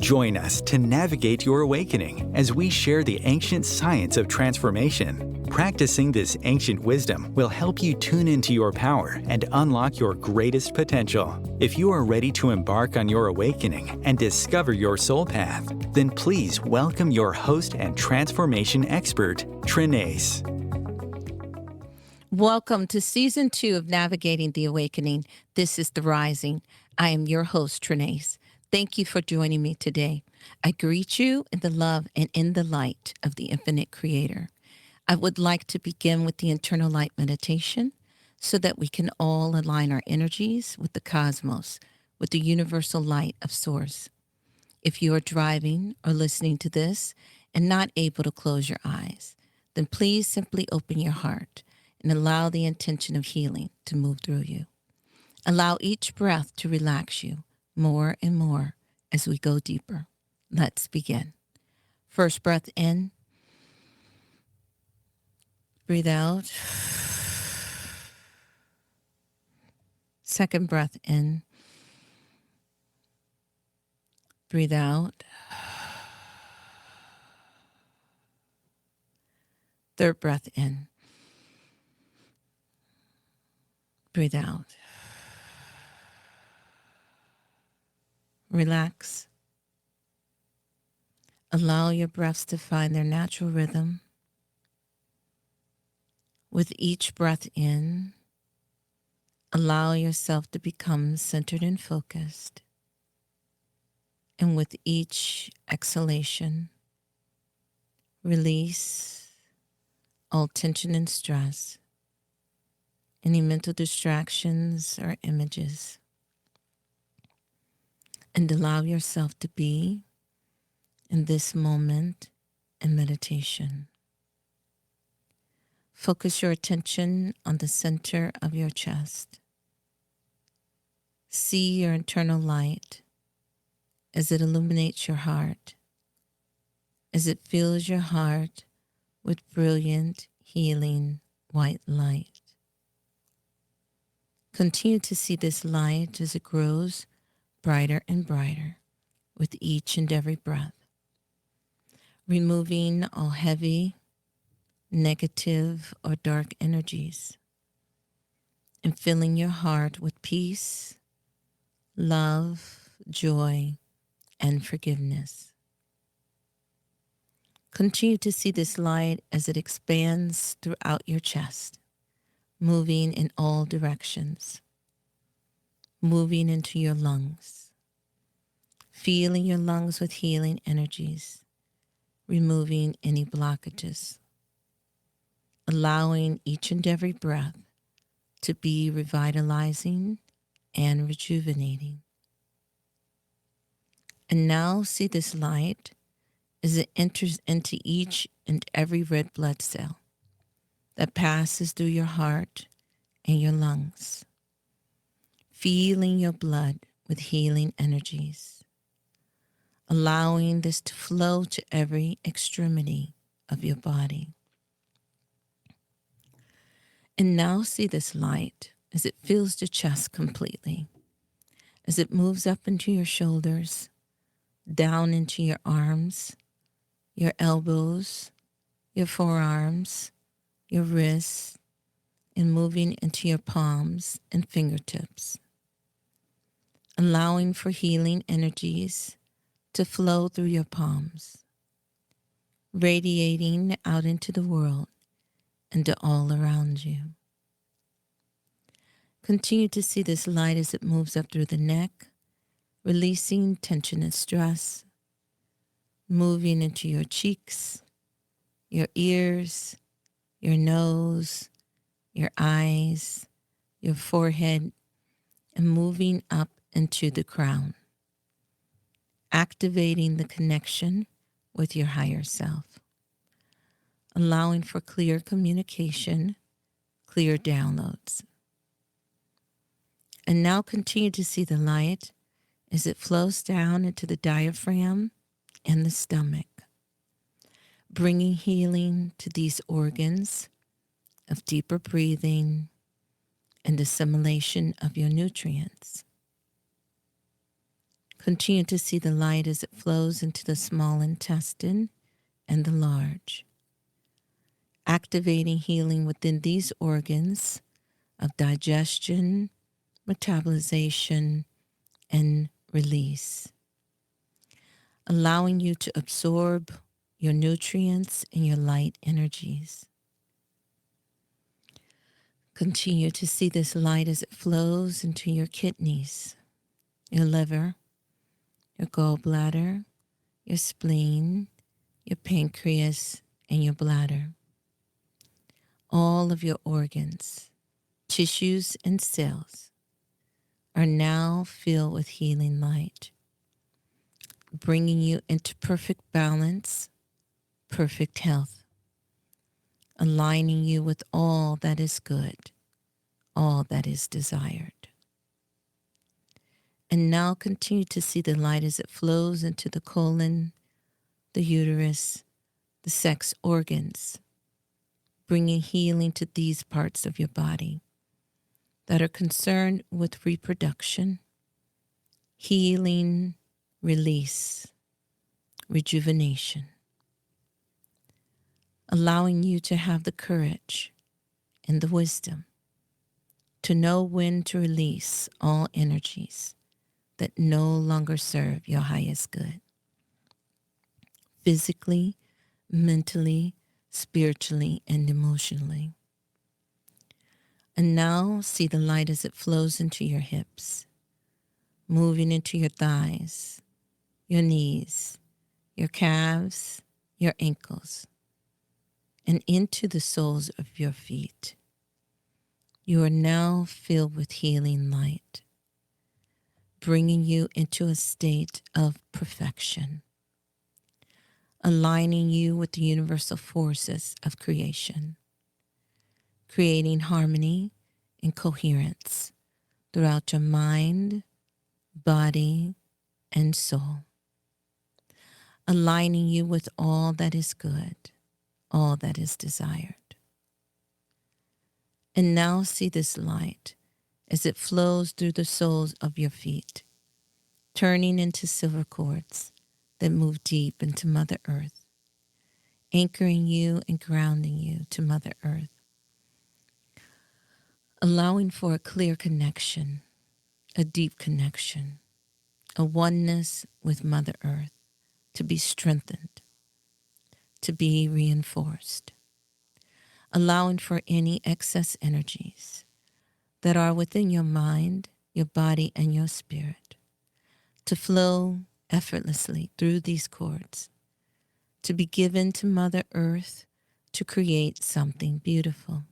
Join us to navigate your awakening as we share the ancient science of transformation. Practicing this ancient wisdom will help you tune into your power and unlock your greatest potential. If you are ready to embark on your awakening and discover your soul path, then please welcome your host and transformation expert, Trenayce. Welcome to Season 2 of Navigating the Awakening. This is The Rising. I am your host, Trenayce. Thank you for joining me today. I greet you in the love and in the light of the Infinite Creator. I would like to begin with the internal light meditation so that we can all align our energies with the cosmos, with the universal light of Source. If you are driving or listening to this and not able to close your eyes, then please simply open your heart and allow the intention of healing to move through you. Allow each breath to relax you more and more as we go deeper. Let's begin. First breath in. Breathe out. Second breath in. Breathe out. Third breath in. Breathe out. Relax. Allow your breaths to find their natural rhythm. With each breath in, allow yourself to become centered and focused. And with each exhalation, release all tension and stress, any mental distractions or images, and allow yourself to be in this moment in meditation. Focus your attention on the center of your chest. See your internal light as it illuminates your heart, as it fills your heart with brilliant, healing, white light. Continue to see this light as it grows brighter and brighter with each and every breath, removing all heavy, negative, or dark energies, and filling your heart with peace, love, joy, and forgiveness. Continue to see this light as it expands throughout your chest, moving in all directions, moving into your lungs, feeling your lungs with healing energies, removing any blockages, allowing each and every breath to be revitalizing and rejuvenating. And now see this light as it enters into each and every red blood cell that passes through your heart and your lungs, feeling your blood with healing energies, allowing this to flow to every extremity of your body. And now see this light as it fills the chest completely, as it moves up into your shoulders, down into your arms, your elbows, your forearms, your wrists, and moving into your palms and fingertips, allowing for healing energies to flow through your palms, radiating out into the world and to all around you. Continue to see this light as it moves up through the neck, releasing tension and stress, moving into your cheeks, your ears, your nose, your eyes, your forehead, and moving up into the crown, activating the connection with your higher self, allowing for clear communication, clear downloads. And now continue to see the light as it flows down into the diaphragm and the stomach, bringing healing to these organs of deeper breathing and assimilation of your nutrients. Continue to see the light as it flows into the small intestine and the large, activating healing within these organs of digestion, metabolization, and release, allowing you to absorb your nutrients and your light energies. Continue to see this light as it flows into your kidneys, your liver, your gallbladder, your spleen, your pancreas, and your bladder. All of your organs, tissues, and cells are now filled with healing light, bringing you into perfect balance, perfect health, aligning you with all that is good, all that is desired. And now continue to see the light as it flows into the colon, the uterus, the sex organs, bringing healing to these parts of your body that are concerned with reproduction, healing, release, rejuvenation, allowing you to have the courage and the wisdom to know when to release all energies that no longer serve your highest good, physically, mentally, spiritually, and emotionally. And now see the light as it flows into your hips, moving into your thighs, your knees, your calves, your ankles, and into the soles of your feet. You are now filled with healing light, bringing you into a state of perfection, aligning you with the universal forces of creation, creating harmony and coherence throughout your mind, body, and soul, aligning you with all that is good, all that is desired. And now see this light as it flows through the soles of your feet, turning into silver cords that move deep into Mother Earth, anchoring you and grounding you to Mother Earth, allowing for a clear connection, a deep connection, a oneness with Mother Earth to be strengthened, to be reinforced, allowing for any excess energies that are within your mind, your body, and your spirit to flow effortlessly through these cords, to be given to Mother Earth to create something beautiful.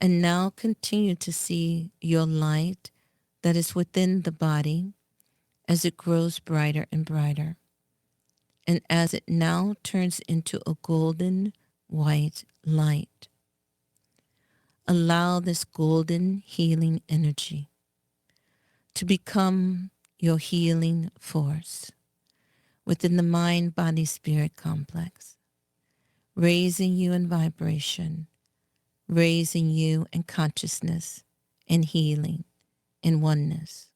And now continue to see your light that is within the body as it grows brighter and brighter, and as it now turns into a golden white light. Allow this golden healing energy to become your healing force within the mind-body-spirit complex, raising you in vibration, raising you in consciousness, in healing, in oneness,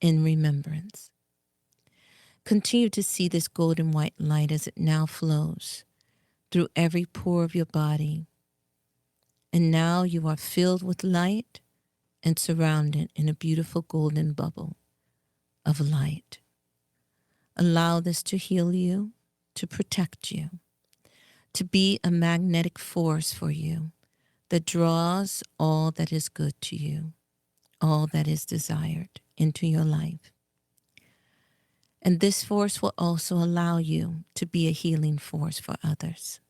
in remembrance. Continue to see this golden white light as it now flows through every pore of your body. And now you are filled with light and surrounded in a beautiful golden bubble of light. Allow this to heal you, to protect you, to be a magnetic force for you that draws all that is good to you, all that is desired into your life. And this force will also allow you to be a healing force for others,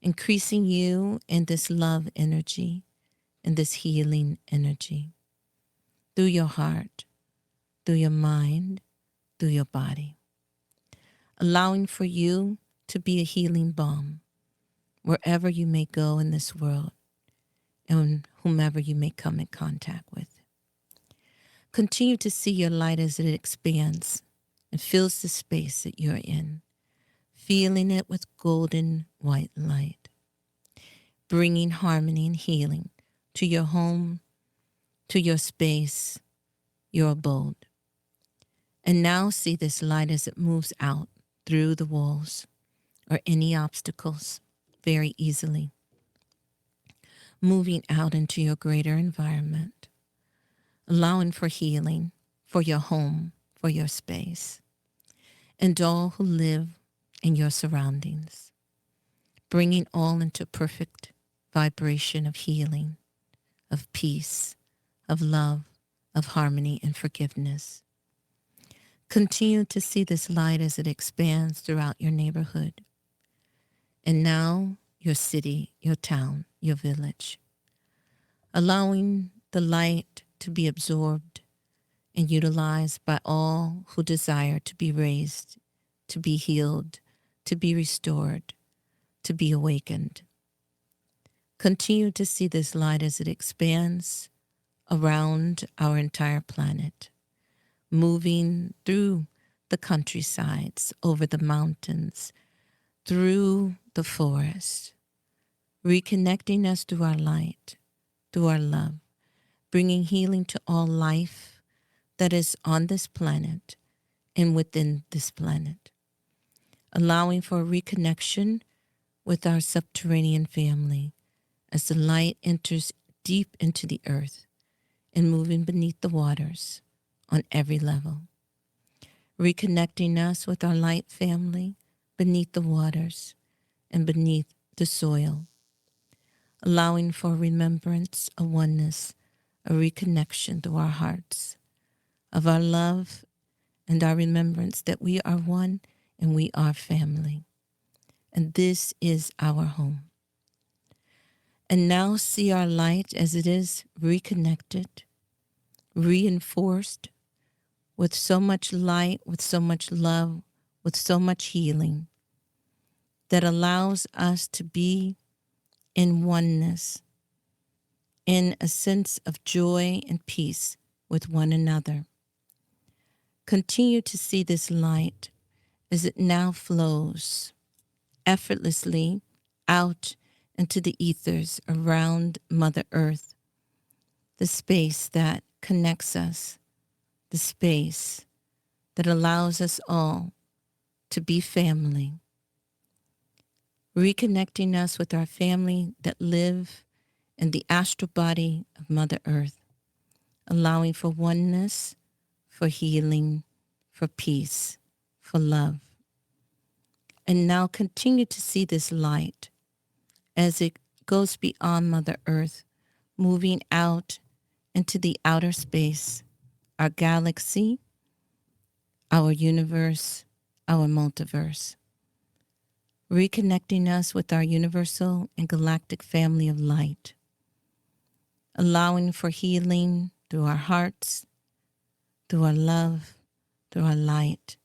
increasing you in this love energy and this healing energy through your heart, through your mind, through your body, allowing for you to be a healing balm wherever you may go in this world and whomever you may come in contact with. Continue to see your light as it expands and fills the space that you're in, feeling it with golden white light, bringing harmony and healing to your home, to your space, your abode, And now see this light as it moves out through the walls or any obstacles very easily, moving out into your greater environment, allowing for healing for your home, for your space, and all who live in your surroundings, bringing all into perfect vibration of healing, of peace, of love, of harmony and forgiveness. Continue to see this light as it expands throughout your neighborhood, and now your city, your town, your village, allowing the light to be absorbed and utilized by all who desire to be raised, to be healed, to be restored, to be awakened. Continue to see this light as it expands around our entire planet, moving through the countrysides, over the mountains, through the forest, reconnecting us through our light, through our love, bringing healing to all life that is on this planet and within this planet, allowing for reconnection with our subterranean family as the light enters deep into the earth and moving beneath the waters on every level, reconnecting us with our light family beneath the waters and beneath the soil, allowing for remembrance, a oneness, a reconnection through our hearts of our love and our remembrance that we are one and we are family. And this is our home. And now see our light as it is reconnected, reinforced with so much light, with so much love, with so much healing that allows us to be in oneness, in a sense of joy and peace with one another. Continue to see this light as it now flows effortlessly out into the ethers around Mother Earth, the space that connects us, the space that allows us all to be family, reconnecting us with our family that live in the astral body of Mother Earth, allowing for oneness, for healing, for peace, for love. And now continue to see this light as it goes beyond Mother Earth, moving out into the outer space, our galaxy, our universe, our multiverse, reconnecting us with our universal and galactic family of light, allowing for healing through our hearts, through our love, through our light,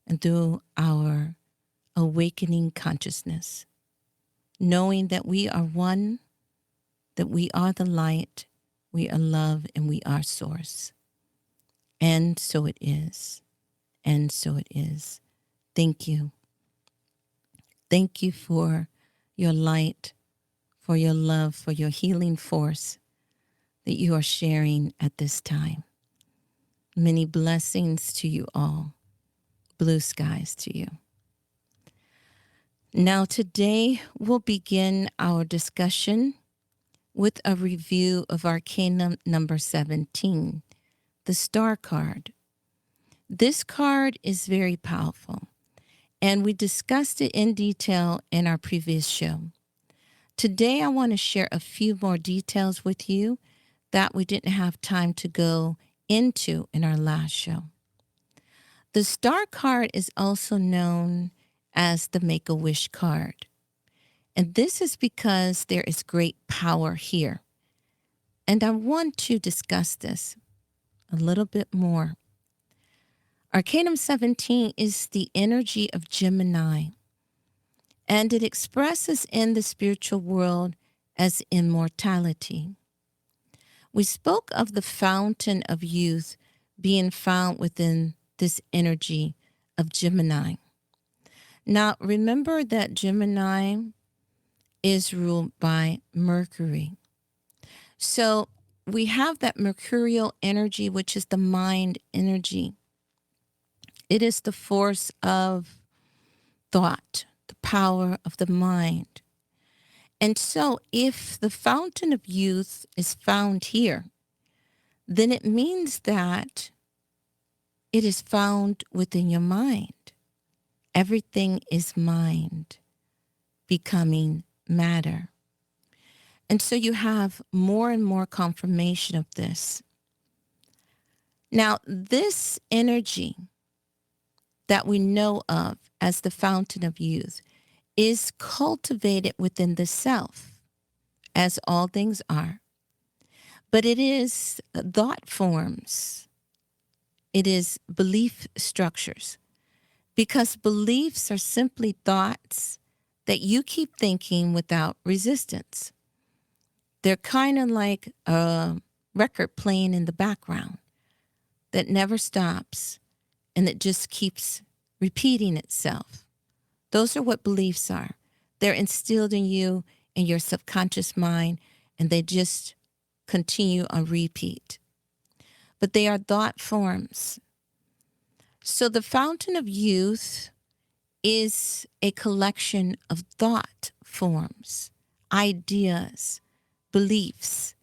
and through our awakening consciousness, knowing that we are one, that we are the light, we are love, and we are source. And so it is. And so it is. Thank you. Thank you for your light, for your love, for your healing force that you are sharing at this time. Many blessings to you all. Blue skies to you. Now today we'll begin our discussion with a review of Arcana number 17, the Star card. This card is very powerful, and we discussed it in detail in our previous show. Today I want to share a few more details with you that we didn't have time to go into in our last show. The Star card is also known as the Make-A-Wish card. And this is because there is great power here. And I want to discuss this a little bit more. Arcanum 17 is the energy of Gemini, and it expresses in the spiritual world as immortality. We spoke of the fountain of youth being found within this energy of Gemini. Now, remember that Gemini is ruled by Mercury. So we have that mercurial energy, which is the mind energy. It is the force of thought, the power of the mind. And so if the fountain of youth is found here, then it means that it is found within your mind. Everything is mind becoming matter. And so you have more and more confirmation of this. Now, this energy that we know of as the fountain of youth is cultivated within the self, as all things are. But it is thought forms. It is belief structures. Because beliefs are simply thoughts that you keep thinking without resistance. They're kind of like a record playing in the background that never stops and that just keeps repeating itself. Those are what beliefs are. They're instilled in you and your subconscious mind, and they just continue on repeat. But they are thought forms. So the fountain of youth is a collection of thought forms, ideas, beliefs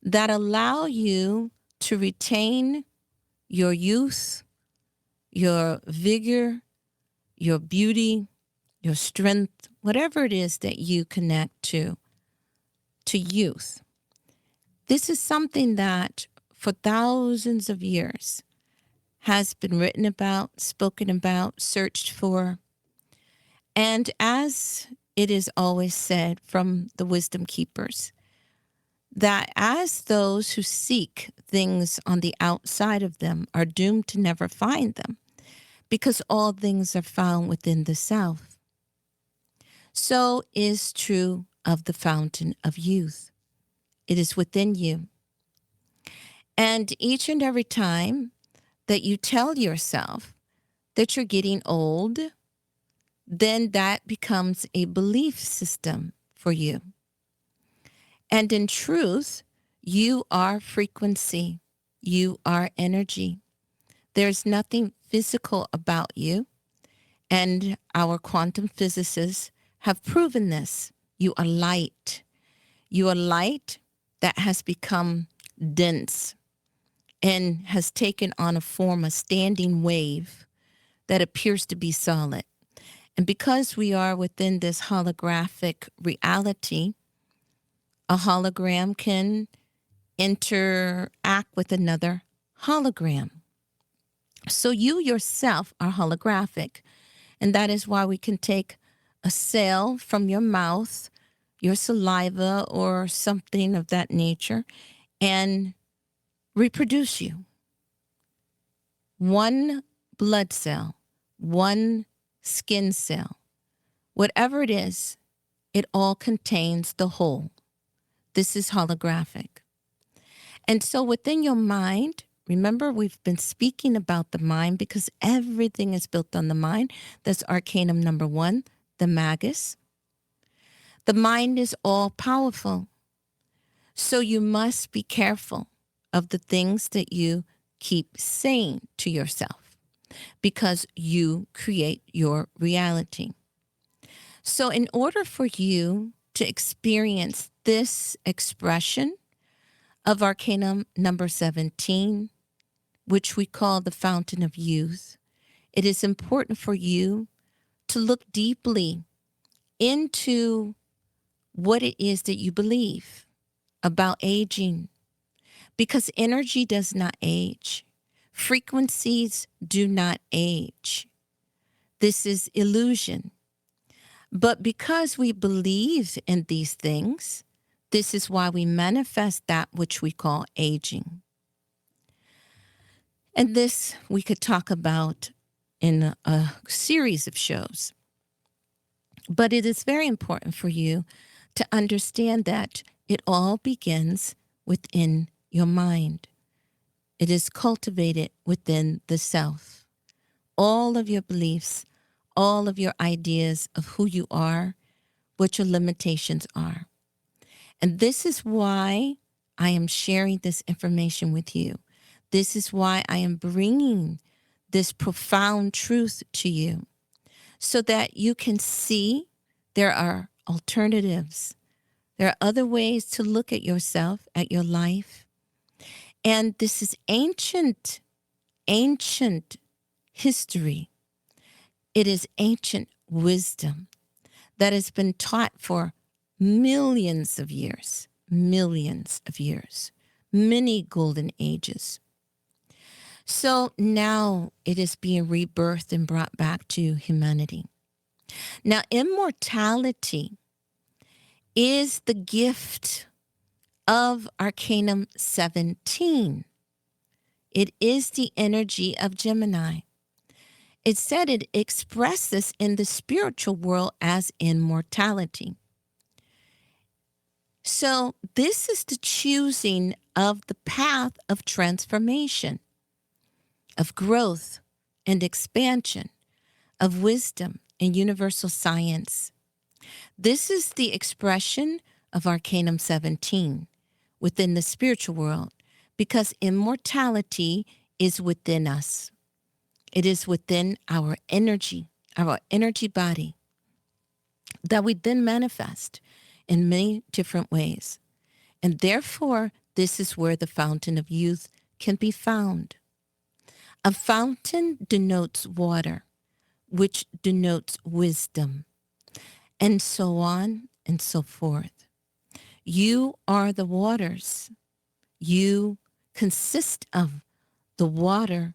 that allow you to retain your youth, your vigor, your beauty, your strength, whatever it is that you connect to youth. This is something that for thousands of years has been written about, spoken about, searched for. And as it is always said from the wisdom keepers, that as those who seek things on the outside of them are doomed to never find them, because all things are found within the self. So is true of the fountain of youth. It is within you. And each and every time that you tell yourself that you're getting old, then that becomes a belief system for you. And in truth, you are frequency. You are energy. There's nothing physical about you. And our quantum physicists have proven this. You are light. You are light that has become dense and has taken on a form, a standing wave that appears to be solid. And because we are within this holographic reality, a hologram can interact with another hologram. So you yourself are holographic. And that is why we can take a cell from your mouth, your saliva, or something of that nature, and reproduce you. One blood cell, one skin cell, whatever it is, it all contains the whole. This is holographic. And so within your mind, remember we've been speaking about the mind because everything is built on the mind. That's Arcanum number 1, the Magus. The mind is all powerful. So you must be careful of the things that you keep saying to yourself because you create your reality. So in order for you to experience this expression of Arcanum number 17, which we call the Fountain of Youth, it is important for you to look deeply into what it is that you believe about aging, because energy does not age. Frequencies do not age. This is illusion. But because we believe in these things, this is why we manifest that which we call aging. And this we could talk about in a series of shows. But it is very important for you to understand that it all begins within your mind. It is cultivated within the self. All of your beliefs, all of your ideas of who you are, what your limitations are. And this is why I am sharing this information with you. This is why I am bringing this profound truth to you so that you can see there are alternatives. There are other ways to look at yourself, at your life. And this is ancient history. It is ancient wisdom that has been taught for millions of years, many golden ages. So now it is being rebirthed and brought back to humanity. Now, immortality is the gift of Arcanum 17. It is the energy of Gemini. It said it expresses in the spiritual world as immortality. So this is the choosing of the path of transformation, of growth and expansion, of wisdom and universal science. This is the expression of Arcanum 17 within the spiritual world, because immortality is within us. It is within our energy body that we then manifest in many different ways. And therefore, this is where the fountain of youth can be found. A fountain denotes water, which denotes wisdom, and so on and so forth. You are the waters. You consist of the water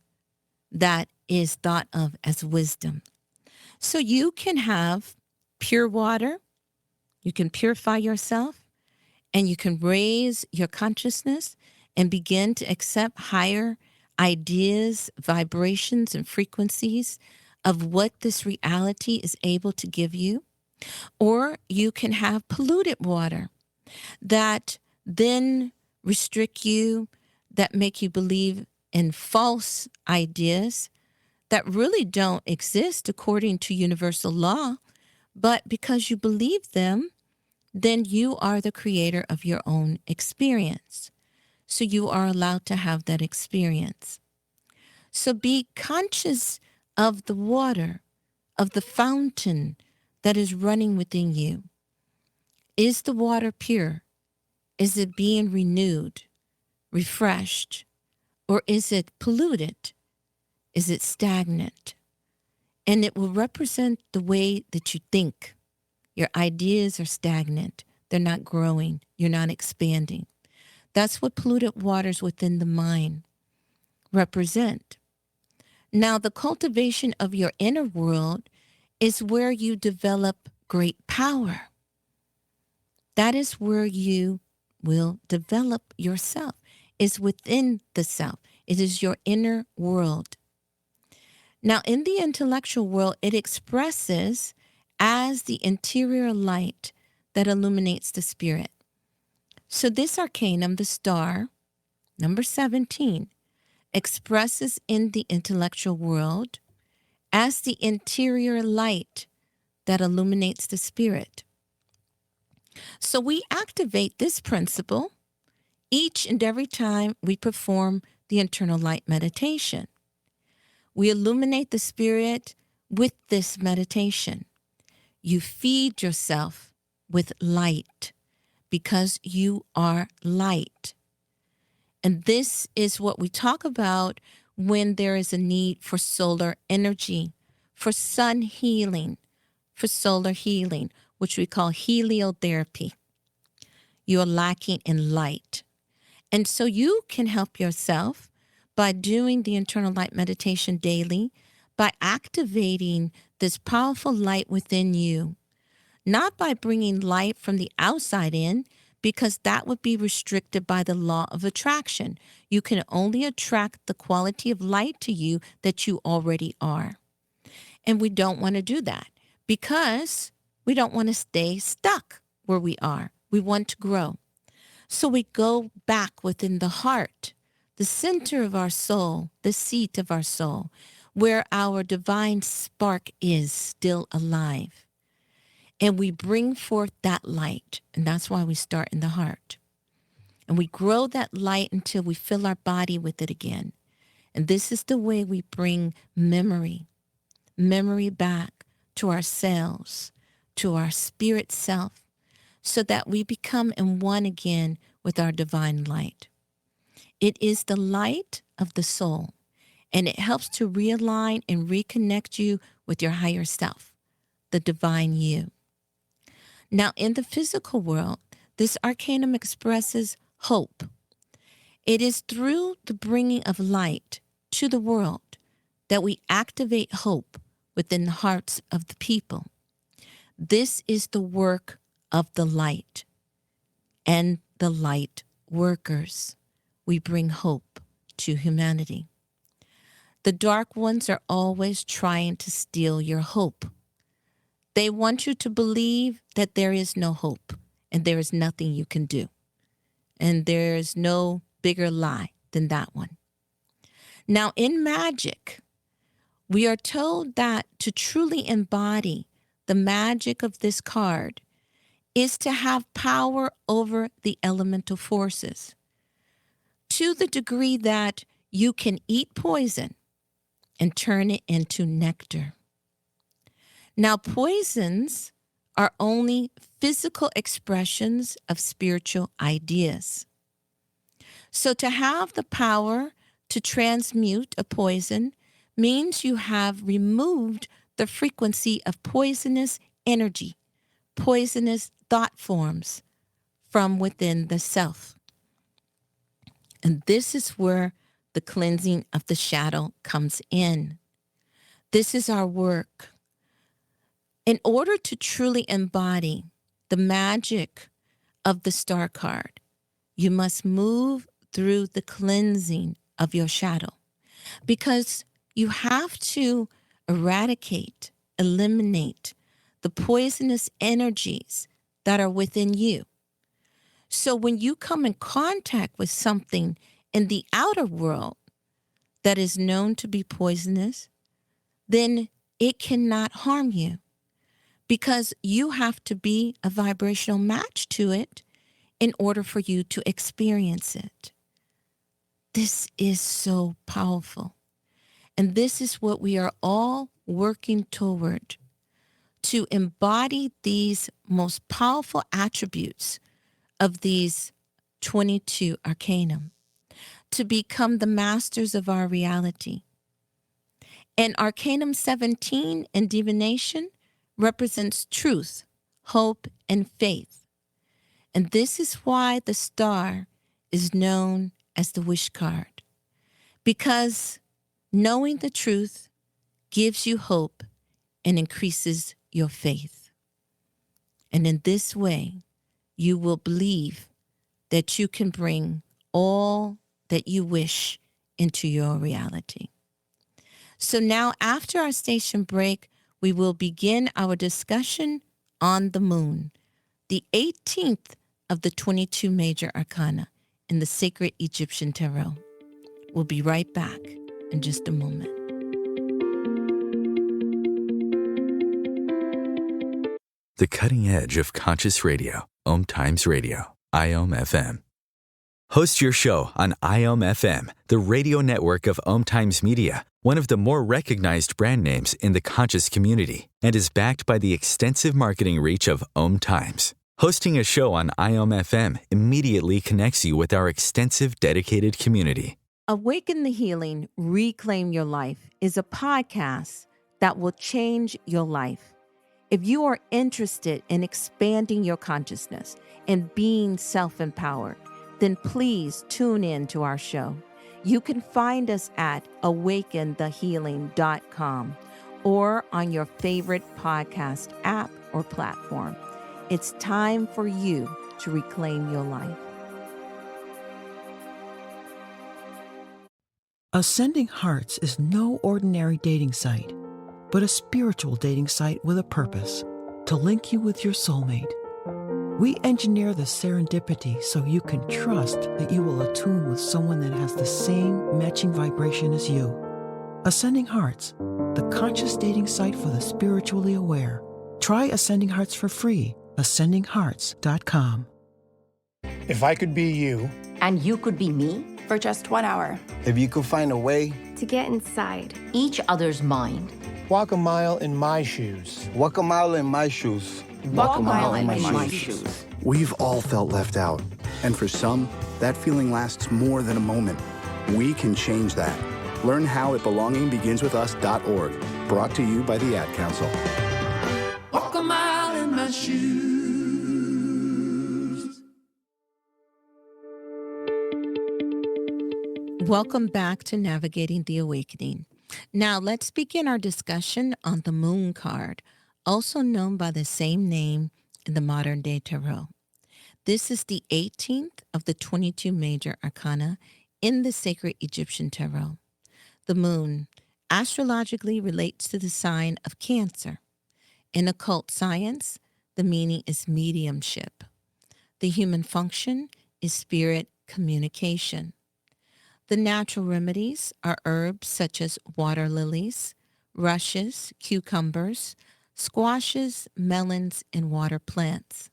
that is thought of as wisdom. So you can have pure water, you can purify yourself, and you can raise your consciousness and begin to accept higher ideas, vibrations, and frequencies of what this reality is able to give you. Or you can have polluted water that then restrict you, that make you believe in false ideas that really don't exist according to universal law, but because you believe them, then you are the creator of your own experience. So you are allowed to have that experience. So be conscious of the water, of the fountain that is running within you. Is the water pure? Is it being renewed, refreshed, or is it polluted? Is it stagnant? And it will represent the way that you think. Your ideas are stagnant. They're not growing. You're not expanding. That's what polluted waters within the mind represent. Now, the cultivation of your inner world is where you develop great power. That is where you will develop yourself. It's within the self. It is your inner world. Now, in the intellectual world, it expresses as the interior light that illuminates the spirit. So this arcanum, the star, number 17, expresses in the intellectual world as the interior light that illuminates the spirit. So we activate this principle each and every time we perform the internal light meditation. We illuminate the spirit with this meditation. You feed yourself with light because you are light. And this is what we talk about when there is a need for solar energy, for sun healing, for solar healing, which we call heliotherapy. You are lacking in light. And so you can help yourself by doing the internal light meditation daily, by activating this powerful light within you, not by bringing light from the outside in, because that would be restricted by the law of attraction. You can only attract the quality of light to you that you already are. And we don't want to do that because we don't want to stay stuck where we are. We want to grow. So we go back within the heart, the center of our soul, the seat of our soul, where our divine spark is still alive. And we bring forth that light. And that's why we start in the heart. And we grow that light until we fill our body with it again. And this is the way we bring memory back to ourselves, to our spirit self, so that we become in one again with our divine light. It is the light of the soul, and it helps to realign and reconnect you with your higher self, the divine you. Now, in the physical world, this arcanum expresses hope. It is through the bringing of light to the world that we activate hope within the hearts of the people. This is the work of the light and the light workers. We bring hope to humanity. The dark ones are always trying to steal your hope. They want you to believe that there is no hope and there is nothing you can do. And there is no bigger lie than that one. Now, in magic, we are told that to truly embody the magic of this card is to have power over the elemental forces to the degree that you can eat poison and turn it into nectar. Now, poisons are only physical expressions of spiritual ideas. So to have the power to transmute a poison means you have removed the frequency of poisonous energy, poisonous thought forms from within the self. And this is where the cleansing of the shadow comes in. This is our work. In order to truly embody the magic of the star card, you must move through the cleansing of your shadow, because you have to eradicate, eliminate the poisonous energies that are within you. So when you come in contact with something in the outer world that is known to be poisonous, then it cannot harm you, because you have to be a vibrational match to it in order for you to experience it. This is so powerful. And this is what we are all working toward, to embody these most powerful attributes of these 22 arcanum, to become the masters of our reality. And Arcanum 17 in divination represents truth, hope, and faith. And this is why the star is known as the wish card, because knowing the truth gives you hope and increases your faith. And in this way, you will believe that you can bring all that you wish into your reality. So now, after our station break, we will begin our discussion on the moon, the 18th of the 22 major arcana in the sacred Egyptian tarot. We'll be right back in just a moment. The cutting edge of conscious radio, Om Times Radio, IOM FM. Host your show on IOM FM, the radio network of Om Times Media, one of the more recognized brand names in the conscious community, and is backed by the extensive marketing reach of Om Times. Hosting a show on IOM FM immediately connects you with our extensive dedicated community. Awaken the Healing, Reclaim Your Life is a podcast that will change your life. If you are interested in expanding your consciousness and being self-empowered, then please tune in to our show. You can find us at awakenthehealing.com or on your favorite podcast app or platform. It's time for you to reclaim your life. Ascending Hearts is no ordinary dating site, but a spiritual dating site with a purpose, to link you with your soulmate. We engineer the serendipity so you can trust that you will attune with someone that has the same matching vibration as you. Ascending Hearts, the conscious dating site for the spiritually aware. Try Ascending Hearts for free. AscendingHearts.com. If I could be you, And you could be me? For just 1 hour. If you could find a way To get inside Each other's mind. Walk a mile in my shoes. walk a mile in my shoes. Walk a mile in my shoes. We've all felt left out, and for some, that feeling lasts more than a moment. We can change that. Learn how at belongingbeginswithus.org, brought to you by the Ad Council. Walk a mile in my shoes. Welcome back to Navigating the Awakening. Now let's begin our discussion on the Moon card, also known by the same name in the modern day tarot. This is the 18th of the 22 major arcana in the sacred Egyptian tarot. The moon astrologically relates to the sign of Cancer. In occult science, the meaning is mediumship. The human function is spirit communication. The natural remedies are herbs such as water lilies, rushes, cucumbers, squashes, melons, and water plants.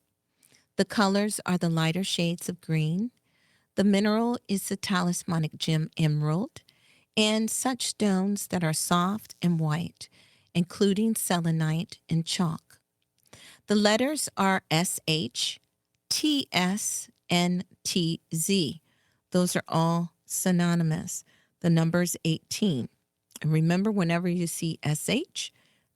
The colors are the lighter shades of green. The mineral is the talismanic gem emerald, and such stones that are soft and white, including selenite and chalk. The letters are SH, TS, and TZ. Those are all synonymous. The number is 18. And remember, whenever you see SH,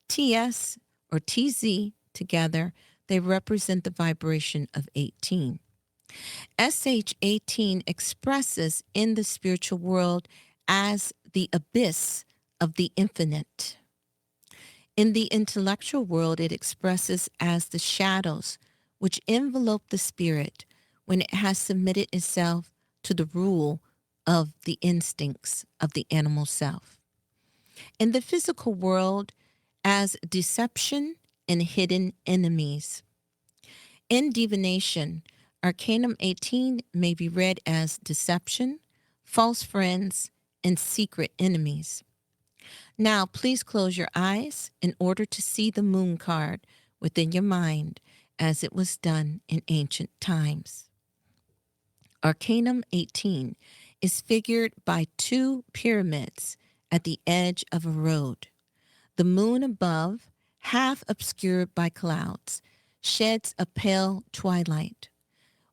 TS, or TZ together, they represent the vibration of 18. SH18 expresses in the spiritual world as the abyss of the infinite. In the intellectual world, it expresses as the shadows which envelope the spirit when it has submitted itself to the rule of the instincts of the animal self. In the physical world, as deception and hidden enemies. In divination, Arcanum 18 may be read as deception, false friends, and secret enemies. Now, please close your eyes in order to see the moon card within your mind as it was done in ancient times. Arcanum 18 is figured by two pyramids at the edge of a road. The moon above, half obscured by clouds, sheds a pale twilight.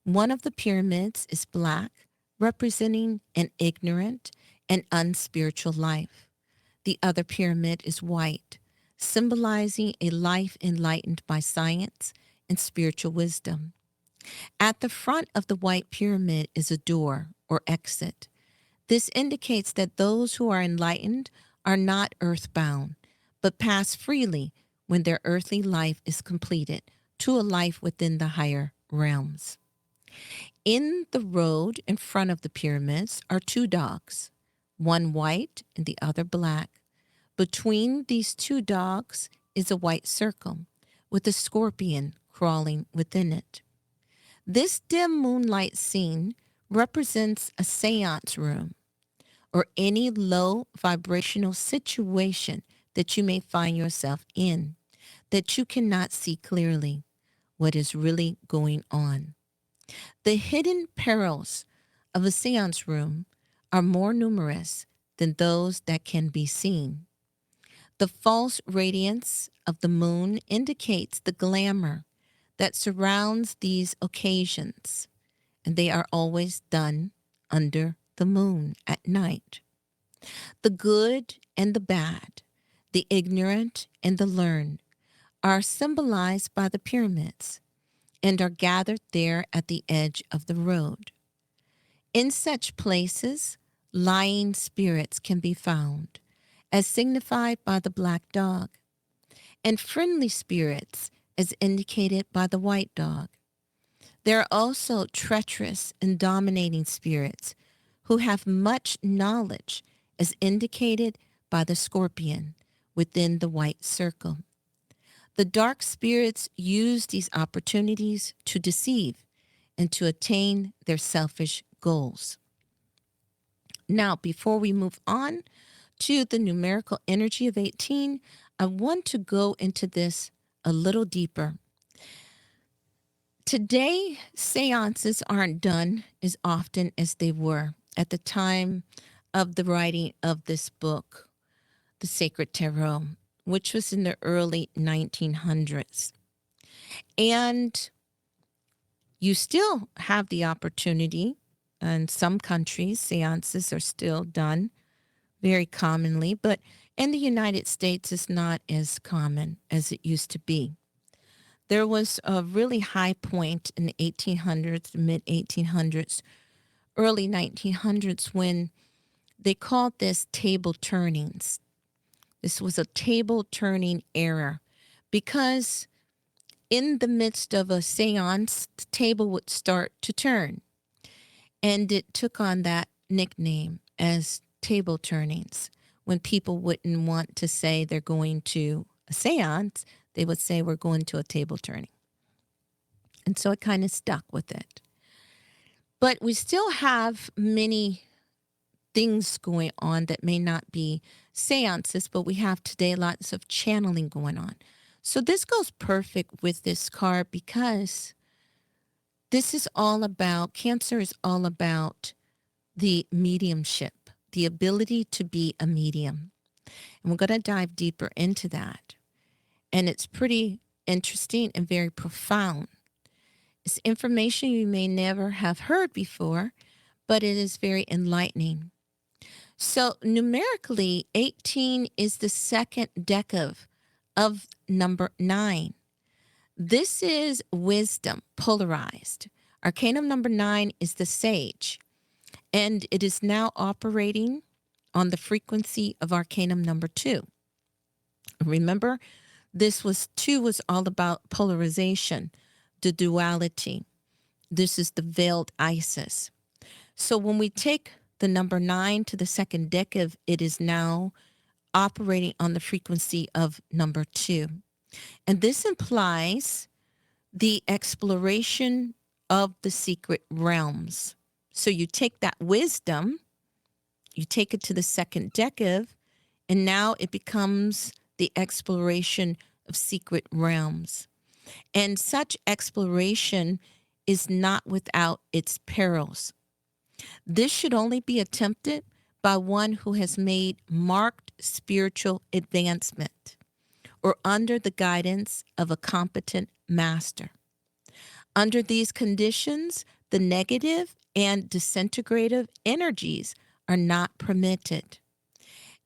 One of the pyramids is black, representing an ignorant and unspiritual life. The other pyramid is white, symbolizing a life enlightened by science and spiritual wisdom. At the front of the white pyramid is a door or exit. This indicates that those who are enlightened are not earthbound, but pass freely when their earthly life is completed to a life within the higher realms. In the road in front of the pyramids are two dogs, one white and the other black. Between these two dogs is a white circle with a scorpion crawling within it. This dim moonlight scene represents a seance room or any low vibrational situation that you may find yourself in that you cannot see clearly what is really going on. The hidden perils of a seance room are more numerous than those that can be seen. The false radiance of the moon indicates the glamour that surrounds these occasions, and they are always done under the moon at night. The good and the bad, the ignorant and the learned, are symbolized by the pyramids and are gathered there at the edge of the road. In such places, lying spirits can be found, as signified by the black dog, and friendly spirits as indicated by the white dog. There are also treacherous and dominating spirits who have much knowledge as indicated by the scorpion within the white circle. The dark spirits use these opportunities to deceive and to attain their selfish goals. Now, before we move on to the numerical energy of 18, I want to go into this a little deeper. Today, seances aren't done as often as they were at the time of the writing of this book, The Sacred Tarot, which was in the early 1900s. And you still have the opportunity. In some countries, seances are still done very commonly, but in the United States, it's not as common as it used to be. There was a really high point in the 1800s, mid 1800s, early 1900s, when they called this table turnings. This was a table turning era because in the midst of a seance, the table would start to turn. And it took on that nickname as table turnings. When people wouldn't want to say they're going to a seance, they would say we're going to a table turning. And so it kind of stuck with it. But we still have many things going on that may not be seances, but we have today lots of channeling going on. So this goes perfect with this card because this is all about, Cancer is all about the mediumship, the ability to be a medium. And we're going to dive deeper into that. And it's pretty interesting and very profound. It's information you may never have heard before, but it is very enlightening. So numerically, 18 is the second decav of number 9. This is wisdom polarized. Arcanum number 9 is the sage, and it is now operating on the frequency of Arcanum number 2. Remember, this was 2 was all about polarization, the duality. This is the veiled Isis. So when we take the number 9 to the second decav, it is now operating on the frequency of number 2. And this implies the exploration of the secret realms. So you take that wisdom, you take it to the second decav, and now it becomes the exploration of secret realms. And such exploration is not without its perils. This should only be attempted by one who has made marked spiritual advancement or under the guidance of a competent master. Under these conditions, the negative and disintegrative energies are not permitted.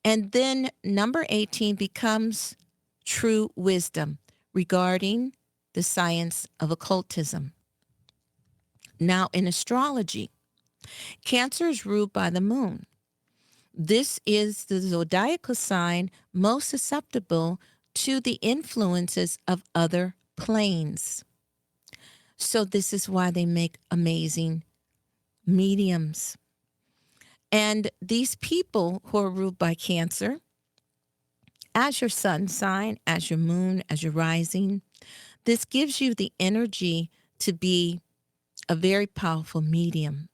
And then number 18 becomes true wisdom regarding the science of occultism. Now, in astrology, Cancer is ruled by the moon. This is the zodiacal sign most susceptible to the influences of other planes. So this is why they make amazing mediums. And these people who are ruled by Cancer, as your sun sign, as your moon, as your rising, this gives you the energy to be a very powerful medium,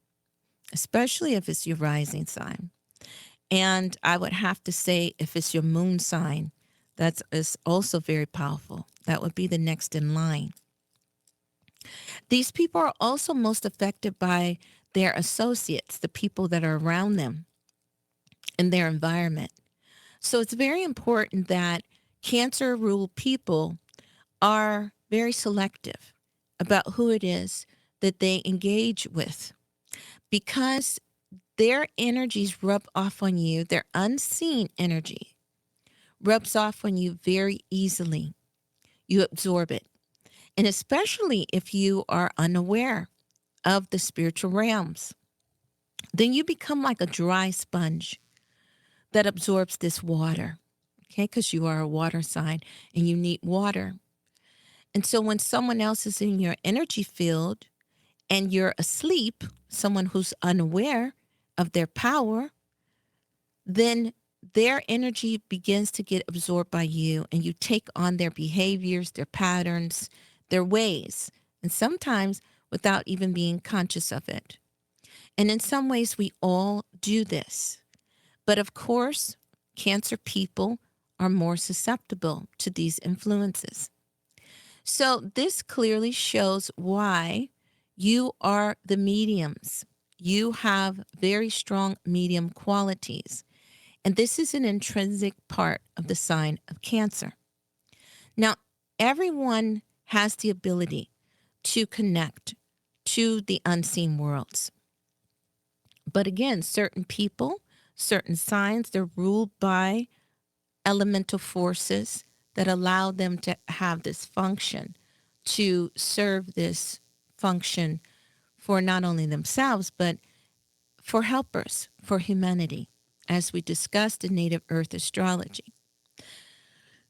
especially if it's your rising sign. And I would have to say, if it's your moon sign, that is also very powerful. That would be the next in line. These people are also most affected by their associates, the people that are around them in their environment. So it's very important that Cancer-ruled people are very selective about who it is that they engage with, because their energies rub off on you, their unseen energy rubs off on you very easily. You absorb it. And especially if you are unaware of the spiritual realms, then you become like a dry sponge that absorbs this water, okay? Because you are a water sign and you need water. And so when someone else is in your energy field and you're asleep, someone who's unaware of their power, then their energy begins to get absorbed by you, and you take on their behaviors, their patterns, their ways, and sometimes without even being conscious of it. And in some ways, we all do this. But of course, Cancer people are more susceptible to these influences. So this clearly shows why you are the mediums. You have very strong medium qualities. And this is an intrinsic part of the sign of Cancer. Now, everyone has the ability to connect to the unseen worlds. But again, certain people, certain signs, they're ruled by elemental forces that allow them to have this function, to serve this function for not only themselves, but for helpers, for humanity, as we discussed in Native Earth astrology.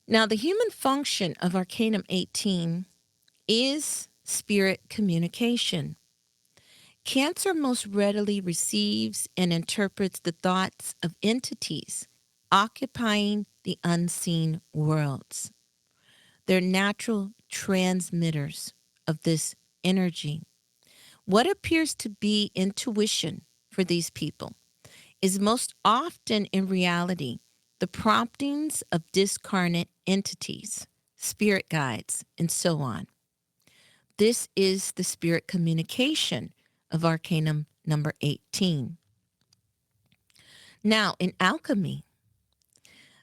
Now, the human function of Arcanum 18 is spirit communication. Cancer most readily receives and interprets the thoughts of entities occupying the unseen worlds. They're natural transmitters of this energy. What appears to be intuition for these people is most often in reality the promptings of discarnate entities, spirit guides, and so on. This is the spirit communication of Arcanum number 18. Now, in alchemy,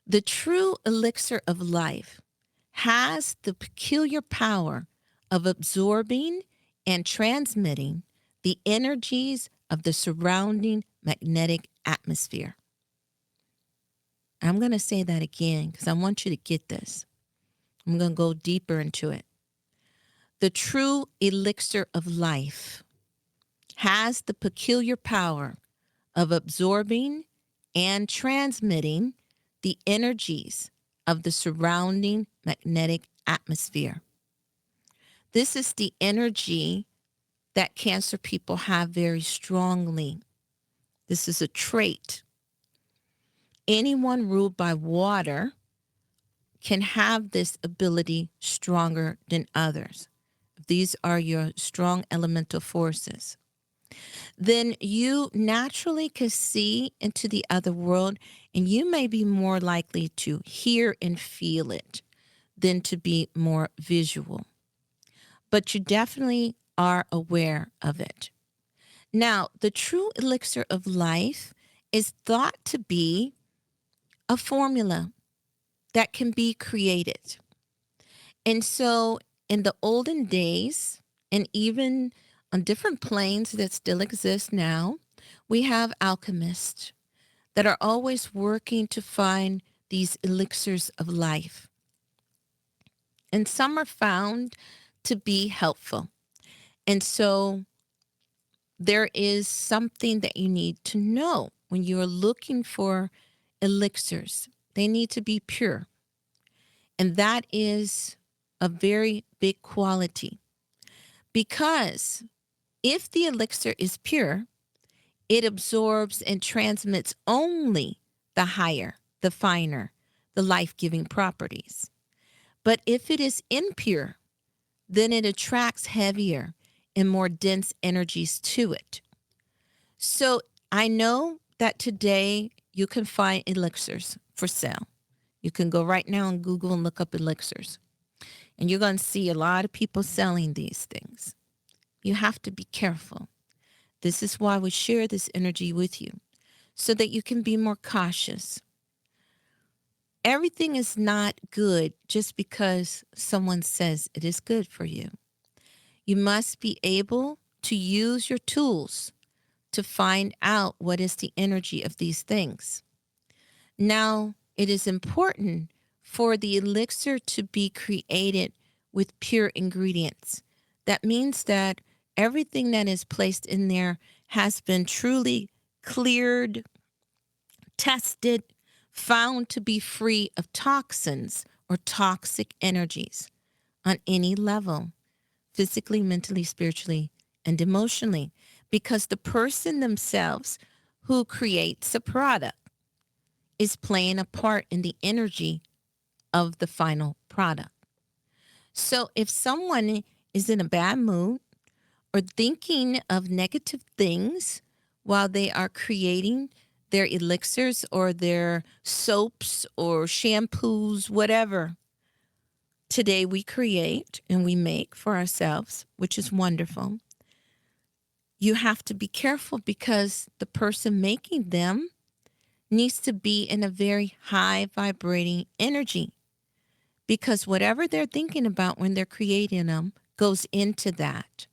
the true elixir of life has the peculiar power of absorbing and transmitting the energies of the surrounding magnetic atmosphere. I'm going to say that again because I want you to get this. I'm going to go deeper into it. The true elixir of life has the peculiar power of absorbing and transmitting the energies of the surrounding magnetic atmosphere. This is the energy that Cancer people have very strongly. This is a trait. Anyone ruled by water can have this ability stronger than others. These are your strong elemental forces. Then you naturally can see into the other world, and you may be more likely to hear and feel it than to be more visual. But you definitely are aware of it. Now, the true elixir of life is thought to be a formula that can be created. And so in the olden days, and even on different planes that still exist now, we have alchemists that are always working to find these elixirs of life. And some are found to be helpful. And so there is something that you need to know when you are looking for elixirs. They need to be pure. And that is a very big quality, because if the elixir is pure, it absorbs and transmits only the higher, the finer, the life-giving properties. But if it is impure, then it attracts heavier and more dense energies to it. So I know that today you can find elixirs for sale. You can go right now on Google and look up elixirs. And you're going to see a lot of people selling these things. You have to be careful. This is why we share this energy with you, so that you can be more cautious. Everything is not good just because someone says it is good for you. You must be able to use your tools to find out what is the energy of these things. Now, it is important for the elixir to be created with pure ingredients. That means that everything that is placed in there has been truly cleared, tested, found to be free of toxins or toxic energies on any level, physically, mentally, spiritually, and emotionally, because the person themselves who creates a product is playing a part in the energy of the final product. So if someone is in a bad mood or thinking of negative things while they are creating their elixirs or their soaps or shampoos, whatever, Today we create and we make for ourselves, which is wonderful. You have to be careful because the person making them needs to be in a very high vibrating energy, because whatever they're thinking about when they're creating them goes into that.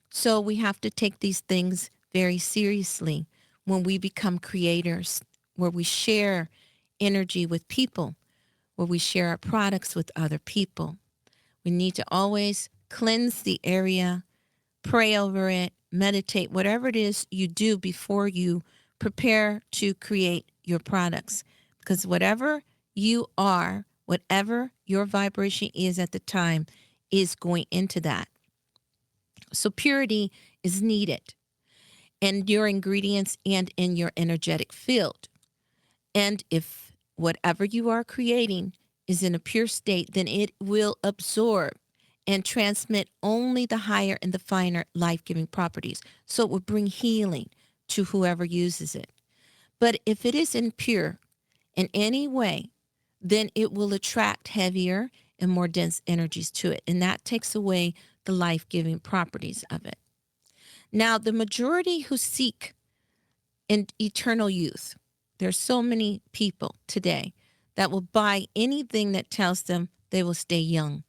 So we have to take these things very seriously when we become creators, where we share energy with people, where we share our products with other people. We need to always cleanse the area, pray over it, meditate, whatever it is you do before you prepare to create your products. Because whatever you are, whatever your vibration is at the time, is going into that. So purity is needed in your ingredients and in your energetic field. And if whatever you are creating is in a pure state, then it will absorb and transmit only the higher and the finer life-giving properties. So it will bring healing to whoever uses it. But if it is impure in any way, then it will attract heavier and more dense energies to it. And that takes away the life-giving properties of it. Now, the majority who seek in eternal youth, there's so many people today that will buy anything that tells them they will stay young.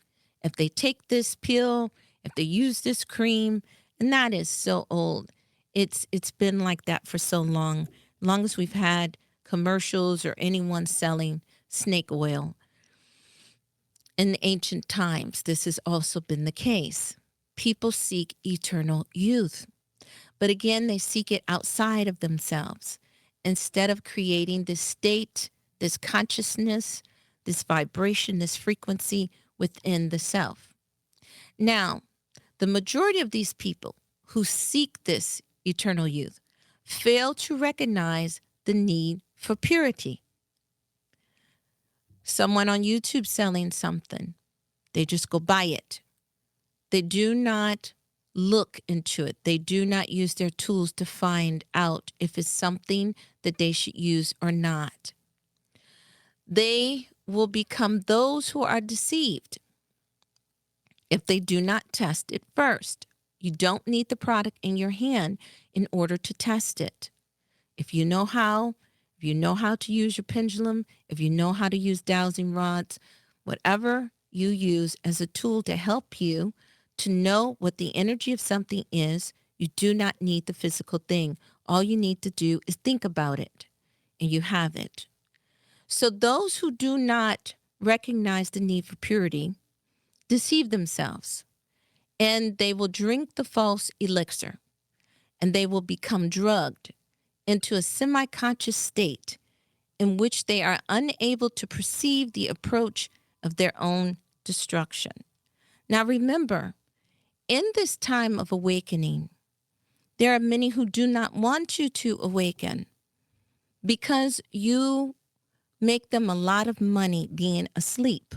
If they take this pill, if they use this cream, and that is so old. It's been like that for so long as we've had commercials or anyone selling snake oil. In the ancient times, this has also been the case. People seek eternal youth. But again, they seek it outside of themselves instead of creating this state, this consciousness, this vibration, this frequency within the self. Now, the majority of these people who seek this eternal youth fail to recognize the need for purity. Someone on YouTube selling something, they just go buy it. They do not look into it. They do not use their tools to find out if it's something that they should use or not. They will become those who are deceived if they do not test it first. You don't need the product in your hand in order to test it. If you know how to use your pendulum, if you know how to use dowsing rods, whatever you use as a tool to help you to know what the energy of something is, you do not need the physical thing. All you need to do is think about it, and you have it. So those who do not recognize the need for purity deceive themselves, and they will drink the false elixir, and they will become drugged into a semi-conscious state in which they are unable to perceive the approach of their own destruction. Now remember, in this time of awakening, there are many who do not want you to awaken because you make them a lot of money being asleep.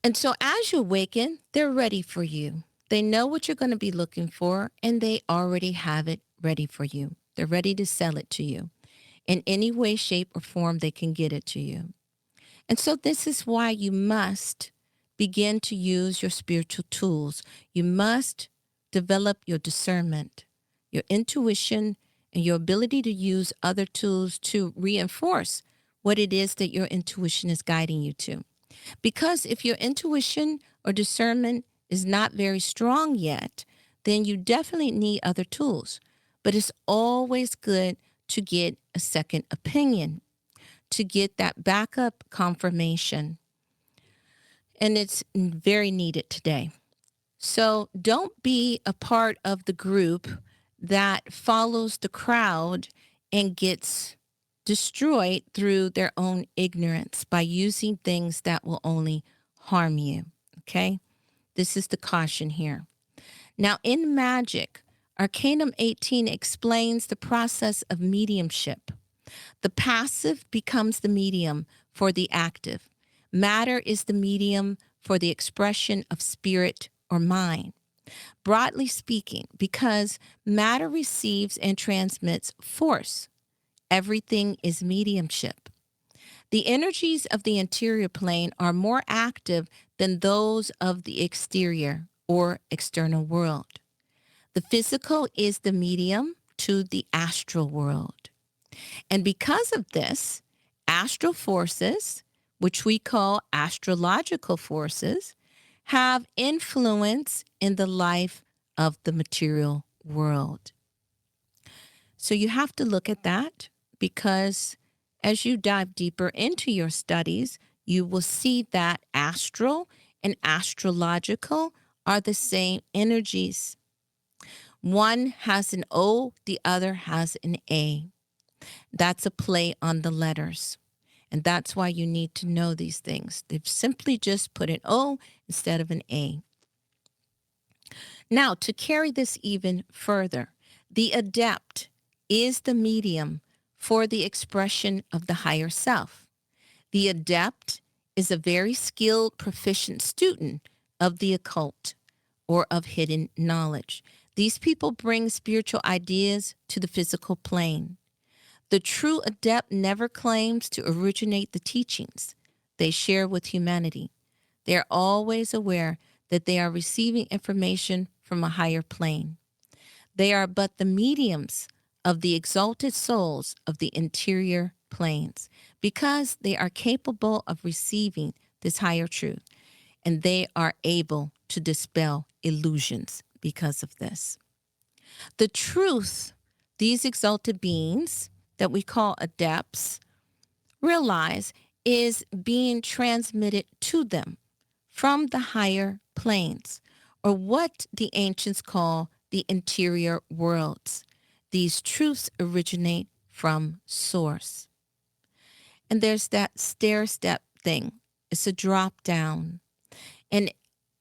And so as you awaken, they're ready for you. They know what you're going to be looking for, and they already have it ready for you. They're ready to sell it to you in any way, shape, or form they can get it to you. And so this is why you must begin to use your spiritual tools. You must develop your discernment, your intuition, and your ability to use other tools to reinforce what it is that your intuition is guiding you to. Because if your intuition or discernment is not very strong yet, then you definitely need other tools. But it's always good to get a second opinion, to get that backup confirmation. And it's very needed today. So don't be a part of the group that follows the crowd and gets destroyed through their own ignorance by using things that will only harm you. Okay? This is the caution here. Now, in magic, Arcanum 18 explains the process of mediumship. The passive becomes the medium for the active. Matter is the medium for the expression of spirit or mind. Broadly speaking, because matter receives and transmits force, everything is mediumship. The energies of the interior plane are more active than those of the exterior or external world. The physical is the medium to the astral world. And because of this, astral forces, which we call astrological forces, have influence in the life of the material world. So you have to look at that, because as you dive deeper into your studies, you will see that astral and astrological are the same energies. One has an O, the other has an A. That's a play on the letters. And that's why you need to know these things. They've simply just put an O instead of an A. Now, to carry this even further, the adept is the medium for the expression of the higher self. The adept is a very skilled, proficient student of the occult or of hidden knowledge. These people bring spiritual ideas to the physical plane. The true adept never claims to originate the teachings they share with humanity. They are always aware that they are receiving information from a higher plane. They are but the mediums of the exalted souls of the interior planes, because they are capable of receiving this higher truth, and they are able to dispel illusions because of this. The truth these exalted beings that we call adepts realize is being transmitted to them from the higher planes, or what the ancients call the interior worlds. These truths originate from source. And there's that stair step thing. It's a drop down. And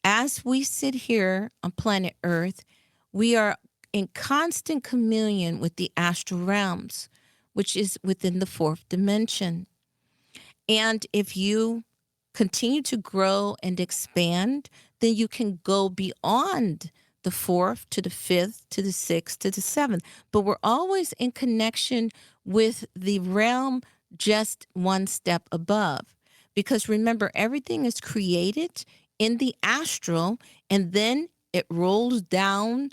as we sit here on planet Earth, we are in constant communion with the astral realms, which is within the fourth dimension. And if you continue to grow and expand, then you can go beyond the fourth to the fifth to the sixth to the seventh. But we're always in connection with the realm just one step above. Because remember, everything is created in the astral, and then it rolls down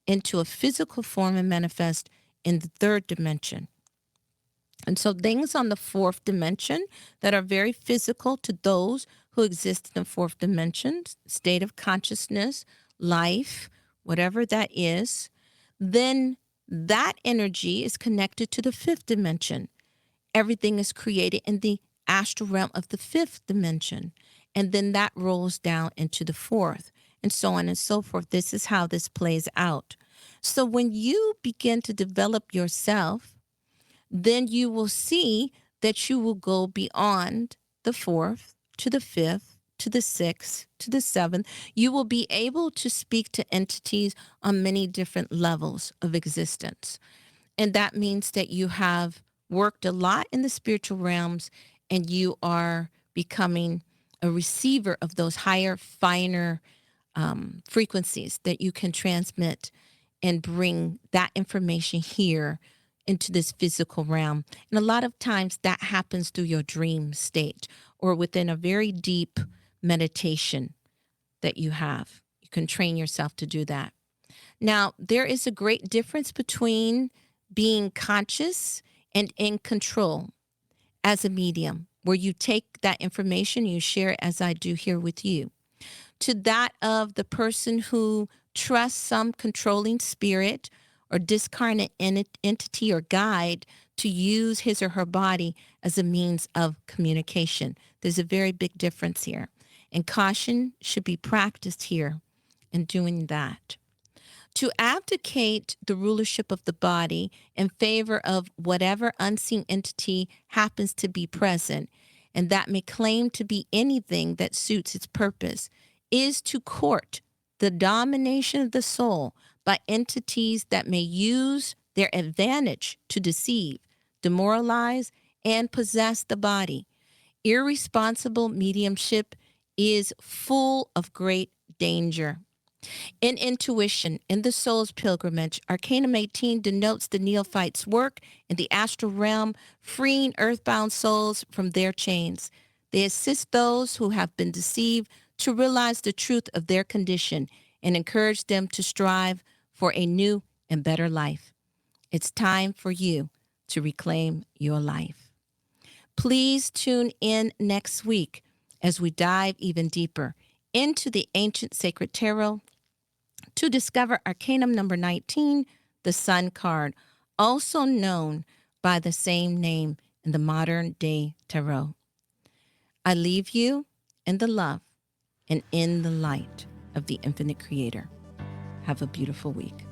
into a physical form and manifest in the third dimension. And so things on the fourth dimension that are very physical to those who exist in the fourth dimension, state of consciousness, life, whatever that is, then that energy is connected to the fifth dimension. Everything is created in the astral realm of the fifth dimension. And then that rolls down into the fourth, and so on and so forth. This is how this plays out. So when you begin to develop yourself, then you will see that you will go beyond the fourth to the fifth to the sixth to the seventh. You will be able to speak to entities on many different levels of existence. And that means that you have worked a lot in the spiritual realms, and you are becoming a receiver of those higher, finer frequencies that you can transmit and bring that information here into this physical realm. And a lot of times that happens through your dream state or within a very deep meditation that you have. You can train yourself to do that. Now, there is a great difference between being conscious and in control as a medium, where you take that information, you share it as I do here with you, to that of the person who trusts some controlling spirit or discarnate entity or guide to use his or her body as a means of communication. There's a very big difference here, and caution should be practiced here in doing that. To abdicate the rulership of the body in favor of whatever unseen entity happens to be present, and that may claim to be anything that suits its purpose, is to court the domination of the soul by entities that may use their advantage to deceive, demoralize, and possess the body. Irresponsible mediumship is full of great danger. In intuition, in the soul's pilgrimage, Arcanum 18 denotes the neophyte's work in the astral realm, freeing earthbound souls from their chains. They assist those who have been deceived to realize the truth of their condition and encourage them to strive for a new and better life. It's time for you to reclaim your life. Please tune in next week as we dive even deeper into the ancient sacred tarot to discover Arcanum number 19, the Sun card, also known by the same name in the modern day tarot. I leave you in the love and in the light of the infinite creator. Have a beautiful week.